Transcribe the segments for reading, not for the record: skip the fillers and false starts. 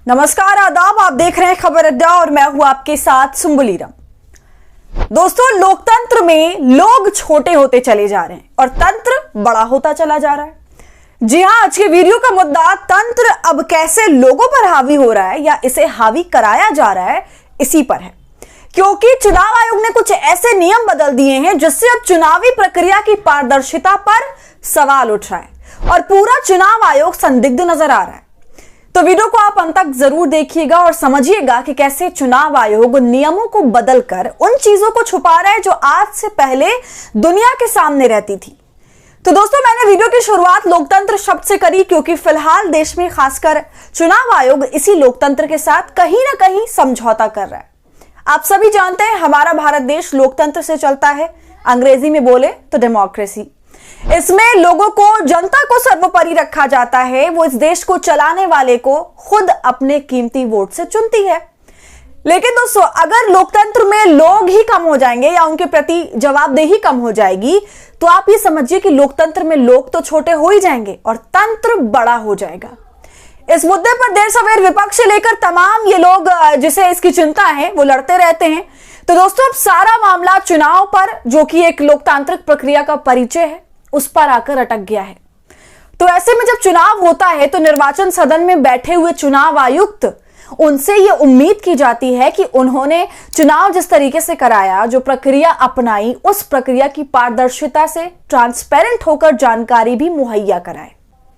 नमस्कार, आदाब। आप देख रहे हैं खबर अड्डा और मैं हूं आपके साथ सुम्बुली राम। दोस्तों, लोकतंत्र में लोग छोटे होते चले जा रहे हैं और तंत्र बड़ा होता चला जा रहा है। जी हां, आज के वीडियो का मुद्दा तंत्र अब कैसे लोगों पर हावी हो रहा है या इसे हावी कराया जा रहा है, इसी पर है। क्योंकि चुनाव आयोग ने कुछ ऐसे नियम बदल दिए हैं जिससे अब चुनावी प्रक्रिया की पारदर्शिता पर सवाल उठ रहा है और पूरा चुनाव आयोग संदिग्ध नजर आ रहा है। तो वीडियो को आप अंत तक जरूर देखिएगा और समझिएगा कि कैसे चुनाव आयोग नियमों को बदलकर उन चीजों को छुपा रहा है जो आज से पहले दुनिया के सामने रहती थी। तो दोस्तों, मैंने वीडियो की शुरुआत लोकतंत्र शब्द से करी क्योंकि फिलहाल देश में खासकर चुनाव आयोग इसी लोकतंत्र के साथ कहीं ना कहीं समझौता कर रहा है। आप सभी जानते हैं, हमारा भारत देश लोकतंत्र से चलता है, अंग्रेजी में बोले तो डेमोक्रेसी। इसमें लोगों को, जनता को सर्वोपरि रखा जाता है। वो इस देश को चलाने वाले को खुद अपने कीमती वोट से चुनती है। लेकिन दोस्तों, अगर लोकतंत्र में लोग ही कम हो जाएंगे या उनके प्रति जवाबदेही कम हो जाएगी, तो आप ये समझिए कि लोकतंत्र में लोग तो छोटे हो ही जाएंगे और तंत्र बड़ा हो जाएगा। इस मुद्दे पर देर सवेर विपक्ष से लेकर तमाम ये लोग जिसे इसकी चिंता है, वो लड़ते रहते हैं। तो दोस्तों, अब सारा मामला चुनाव पर, जो कि एक लोकतांत्रिक प्रक्रिया का परिचय है, उस पर आकर अटक गया है। तो ऐसे में जब चुनाव होता है तो निर्वाचन सदन में बैठे हुए चुनाव आयुक्त, उनसे यह उम्मीद की जाती है कि उन्होंने चुनाव जिस तरीके से कराया, जो प्रक्रिया अपनाई, उस प्रक्रिया की पारदर्शिता से ट्रांसपेरेंट होकर जानकारी भी मुहैया कराए,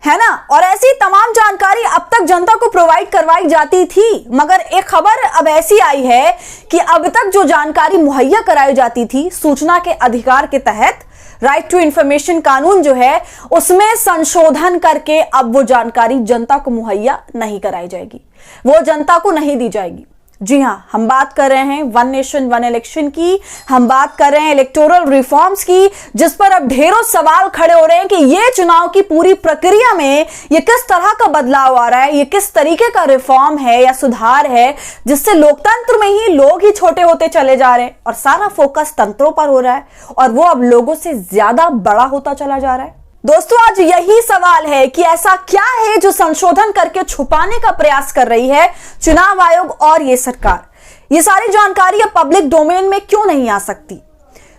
है ना। और ऐसी तमाम जानकारी अब तक जनता को प्रोवाइड करवाई जाती थी, मगर एक खबर अब ऐसी आई है कि अब तक जो जानकारी मुहैया कराई जाती थी, सूचना के अधिकार के तहत राइट टू इंफॉर्मेशन कानून जो है, उसमें संशोधन करके अब वो जानकारी जनता को मुहैया नहीं कराई जाएगी, वो जनता को नहीं दी जाएगी। जी हां, हम बात कर रहे हैं वन नेशन वन इलेक्शन की, हम बात कर रहे हैं इलेक्टोरल रिफॉर्म्स की, जिस पर अब ढेरों सवाल खड़े हो रहे हैं कि ये चुनाव की पूरी प्रक्रिया में ये किस तरह का बदलाव आ रहा है, ये किस तरीके का रिफॉर्म है या सुधार है, जिससे लोकतंत्र में ही लोग ही छोटे होते चले जा रहे हैं और सारा फोकस तंत्रों पर हो रहा है और वो अब लोगों से ज्यादा बड़ा होता चला जा रहा है। दोस्तों, आज यही सवाल है कि ऐसा क्या है जो संशोधन करके छुपाने का प्रयास कर रही है चुनाव आयोग और ये सरकार। ये सारी जानकारी अब पब्लिक डोमेन में क्यों नहीं आ सकती?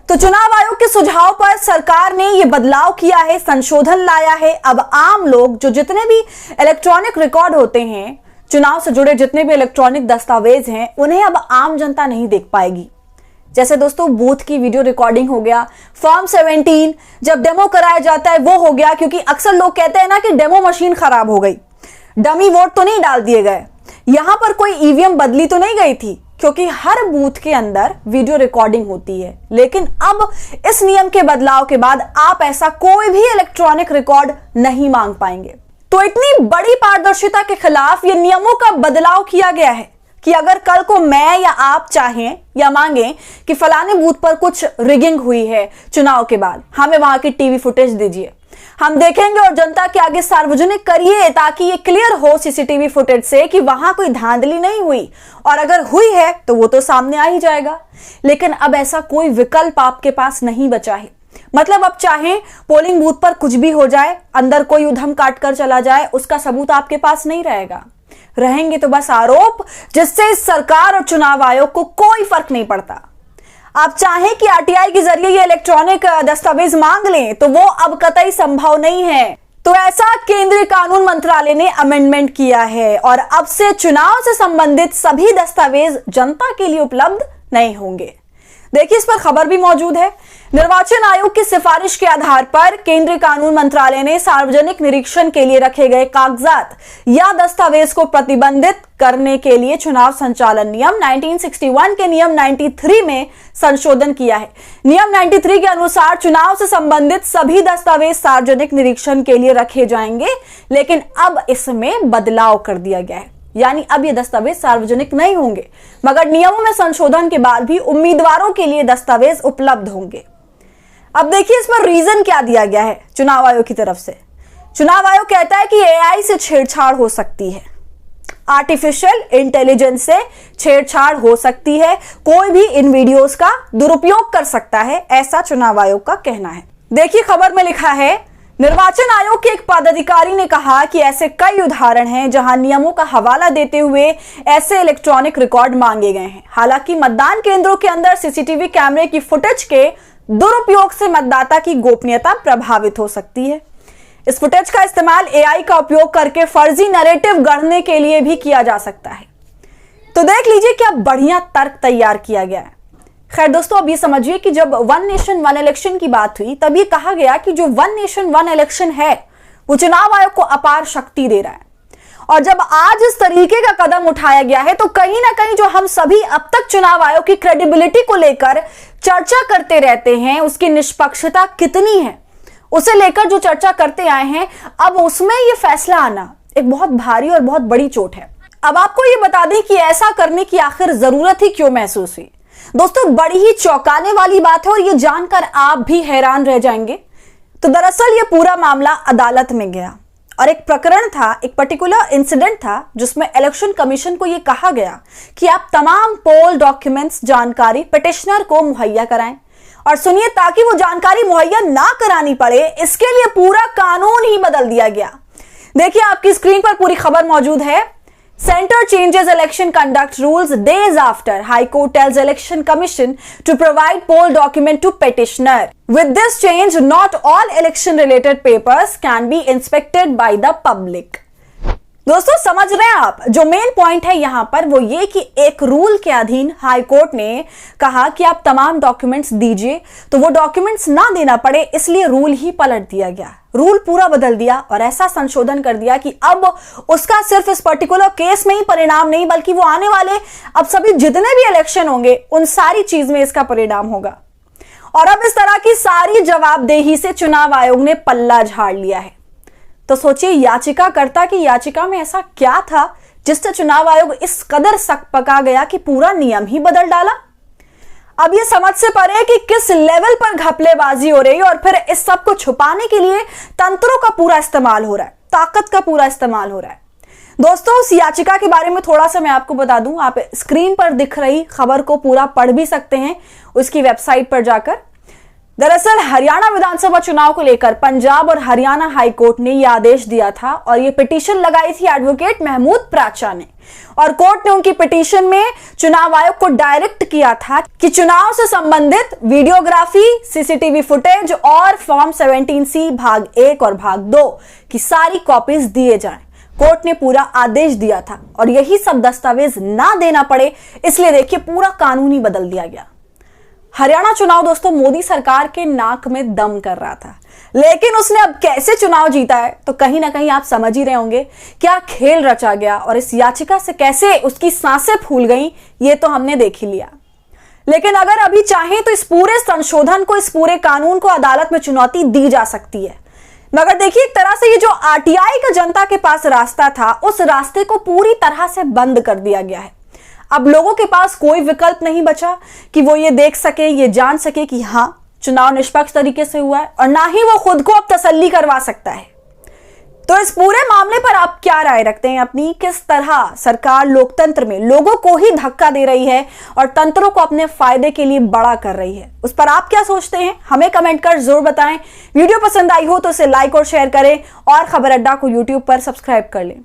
तो चुनाव आयोग के सुझाव पर सरकार ने ये बदलाव किया है, संशोधन लाया है। अब आम लोग, जो जितने भी इलेक्ट्रॉनिक रिकॉर्ड होते हैं, चुनाव से जुड़े जितने भी इलेक्ट्रॉनिक दस्तावेज हैं, उन्हें अब आम जनता नहीं देख पाएगी। जैसे दोस्तों, बूथ की वीडियो रिकॉर्डिंग हो गया, फॉर्म 17 जब डेमो कराया जाता है वो हो गया, क्योंकि अक्सर लोग कहते हैं ना कि डेमो मशीन खराब हो गई, डमी वोट तो नहीं डाल दिए गए, यहां पर कोई ईवीएम बदली तो नहीं गई थी, क्योंकि हर बूथ के अंदर वीडियो रिकॉर्डिंग होती है। लेकिन अब इस नियम के बदलाव के बाद आप ऐसा कोई भी इलेक्ट्रॉनिक रिकॉर्ड नहीं मांग पाएंगे। तो इतनी बड़ी पारदर्शिता के खिलाफ ये नियमों का बदलाव किया गया है कि अगर कल को मैं या आप चाहें या मांगें कि फलाने बूथ पर कुछ रिगिंग हुई है चुनाव के बाद, हमें वहां की टीवी फुटेज दीजिए, हम देखेंगे और जनता के आगे सार्वजनिक करिए, ताकि ये क्लियर हो सीसीटीवी फुटेज से कि वहां कोई धांधली नहीं हुई, और अगर हुई है तो वो तो सामने आ ही जाएगा। लेकिन अब ऐसा कोई विकल्प आपके पास नहीं बचा है। मतलब अब चाहे पोलिंग बूथ पर कुछ भी हो जाए, अंदर कोई उधम काट कर चला जाए, उसका सबूत आपके पास नहीं रहेगा। रहेंगे तो बस आरोप, जिससे इस सरकार और चुनाव आयोग को कोई फर्क नहीं पड़ता। आप चाहें कि आरटीआई के जरिए ये इलेक्ट्रॉनिक दस्तावेज मांग लें, तो वो अब कतई संभव नहीं है। तो ऐसा केंद्रीय कानून मंत्रालय ने अमेंडमेंट किया है और अब से चुनाव से संबंधित सभी दस्तावेज जनता के लिए उपलब्ध नहीं होंगे। देखिए, इस पर खबर भी मौजूद है। निर्वाचन आयोग की सिफारिश के आधार पर केंद्रीय कानून मंत्रालय ने सार्वजनिक निरीक्षण के लिए रखे गए कागजात या दस्तावेज को प्रतिबंधित करने के लिए चुनाव संचालन नियम 1961 के नियम 93 में संशोधन किया है। नियम 93 के अनुसार चुनाव से संबंधित सभी दस्तावेज सार्वजनिक निरीक्षण के लिए रखे जाएंगे, लेकिन अब इसमें बदलाव कर दिया गया है, यानी अब ये दस्तावेज सार्वजनिक नहीं होंगे, मगर नियमों में संशोधन के बाद भी उम्मीदवारों के लिए दस्तावेज उपलब्ध होंगे। अब देखिए, इस पर रीजन क्या दिया गया है चुनाव आयोग की तरफ से। चुनाव आयोग कहता है कि एआई से छेड़छाड़ हो सकती है, आर्टिफिशियल इंटेलिजेंस से छेड़छाड़ हो सकती है, कोई भी इन वीडियोस का दुरुपयोग कर सकता है, ऐसा चुनाव आयोग का कहना है। देखिए, खबर में लिखा है निर्वाचन आयोग के एक पदाधिकारी ने कहा कि ऐसे कई उदाहरण हैं जहां नियमों का हवाला देते हुए ऐसे इलेक्ट्रॉनिक रिकॉर्ड मांगे गए हैं। हालांकि मतदान केंद्रों के अंदर सीसीटीवी कैमरे की फुटेज के दुरुपयोग से मतदाता की गोपनीयता प्रभावित हो सकती है। इस फुटेज का इस्तेमाल एआई का उपयोग करके फर्जी नैरेटिव गढ़ने के लिए भी किया जा सकता है। तो देख लीजिए क्या बढ़िया तर्क तैयार किया गया है। खैर दोस्तों, अब ये समझिए कि जब वन नेशन वन इलेक्शन की बात हुई तब ये कहा गया कि जो वन नेशन वन इलेक्शन है वो चुनाव आयोग को अपार शक्ति दे रहा है। और जब आज इस तरीके का कदम उठाया गया है तो कहीं ना कहीं जो हम सभी अब तक चुनाव आयोग की क्रेडिबिलिटी को लेकर चर्चा करते रहते हैं, उसकी निष्पक्षता कितनी है, उसे लेकर जो चर्चा करते आए हैं, अब उसमें ये फैसला आना एक बहुत भारी और बहुत बड़ी चोट है। अब आपको ये बता दें कि ऐसा करने की आखिर जरूरत ही क्यों महसूस हुई। दोस्तों, बड़ी ही चौंकाने वाली बात है और ये जानकर आप भी हैरान रह जाएंगे। तो दरअसल ये पूरा मामला अदालत में गया और एक प्रकरण था, एक पर्टिकुलर इंसिडेंट था जिसमें इलेक्शन कमीशन को यह कहा गया कि आप तमाम पोल डॉक्यूमेंट्स जानकारी पिटिशनर को मुहैया कराएं। और सुनिए, ताकि वो जानकारी मुहैया ना करानी पड़े इसके लिए पूरा कानून ही बदल दिया गया। देखिए, आपकी स्क्रीन पर पूरी खबर मौजूद है। Center changes election conduct rules days after High Court tells Election Commission to provide poll document to petitioner. With this change, not all election-related papers can be inspected by the public. दोस्तों, समझ रहे हैं आप, जो main point है यहां पर वो ये कि एक रूल के अधीन हाई कोर्ट ने कहा कि आप तमाम डॉक्यूमेंट्स दीजिए, तो वो डॉक्यूमेंट्स ना देना पड़े, इसलिए रूल ही पलट दिया गया। रूल पूरा बदल दिया और ऐसा संशोधन कर दिया कि अब उसका सिर्फ इस पर्टिकुलर केस में ही परिणाम नहीं, बल्कि वो आने वाले अब सभी जितने भी इलेक्शन होंगे उन सारी चीज में इसका परिणाम होगा। और अब इस तरह की सारी जवाबदेही से चुनाव आयोग ने पल्ला झाड़ लिया है। तो सोचिए, याचिकाकर्ता की याचिका में ऐसा क्या था जिससे चुनाव आयोग इस कदर सकपका गया कि पूरा नियम ही बदल डाला। अब ये समझ से परे है कि किस लेवल पर घपलेबाजी हो रही है और फिर इस सब को छुपाने के लिए तंत्रों का पूरा इस्तेमाल हो रहा है, ताकत का पूरा इस्तेमाल हो रहा है। दोस्तों, उस याचिका के बारे में थोड़ा सा मैं आपको बता दूं। आप स्क्रीन पर दिख रही खबर को पूरा पढ़ भी सकते हैं उसकी वेबसाइट पर जाकर। दरअसल हरियाणा विधानसभा चुनाव को लेकर पंजाब और हरियाणा हाई कोर्ट ने यह आदेश दिया था और यह पिटीशन लगाई थी एडवोकेट महमूद प्राचा ने। और कोर्ट ने उनकी पिटीशन में चुनाव आयोग को डायरेक्ट किया था कि चुनाव से संबंधित वीडियोग्राफी, सीसीटीवी फुटेज और फॉर्म 17C भाग 1 और भाग 2 की सारी कॉपीज दिए जाएं। कोर्ट ने पूरा आदेश दिया था और यही सब दस्तावेज ना देना पड़े, इसलिए देखिए पूरा कानून ही बदल दिया गया। हरियाणा चुनाव दोस्तों मोदी सरकार के नाक में दम कर रहा था, लेकिन उसने अब कैसे चुनाव जीता है तो कहीं ना कहीं आप समझ ही रहे होंगे क्या खेल रचा गया और इस याचिका से कैसे उसकी सांसें फूल गईं, ये तो हमने देख ही लिया। लेकिन अगर अभी चाहें तो इस पूरे संशोधन को, इस पूरे कानून को अदालत में चुनौती दी जा सकती है। मगर देखिए, एक तरह से ये जो आरटीआई का जनता के पास रास्ता था, उस रास्ते को पूरी तरह से बंद कर दिया गया है। अब लोगों के पास कोई विकल्प नहीं बचा कि वो ये देख सके, ये जान सके कि हाँ चुनाव निष्पक्ष तरीके से हुआ है, और ना ही वो खुद को अब तसल्ली करवा सकता है। तो इस पूरे मामले पर आप क्या राय रखते हैं अपनी? किस तरह सरकार लोकतंत्र में लोगों को ही धक्का दे रही है और तंत्रों को अपने फायदे के लिए बड़ा कर रही है, उस पर आप क्या सोचते हैं? हमें कमेंट कर जरूर बताएं। वीडियो पसंद आई हो तो इसे लाइक और शेयर करें और खबर अड्डा को यूट्यूब पर सब्सक्राइब कर लें।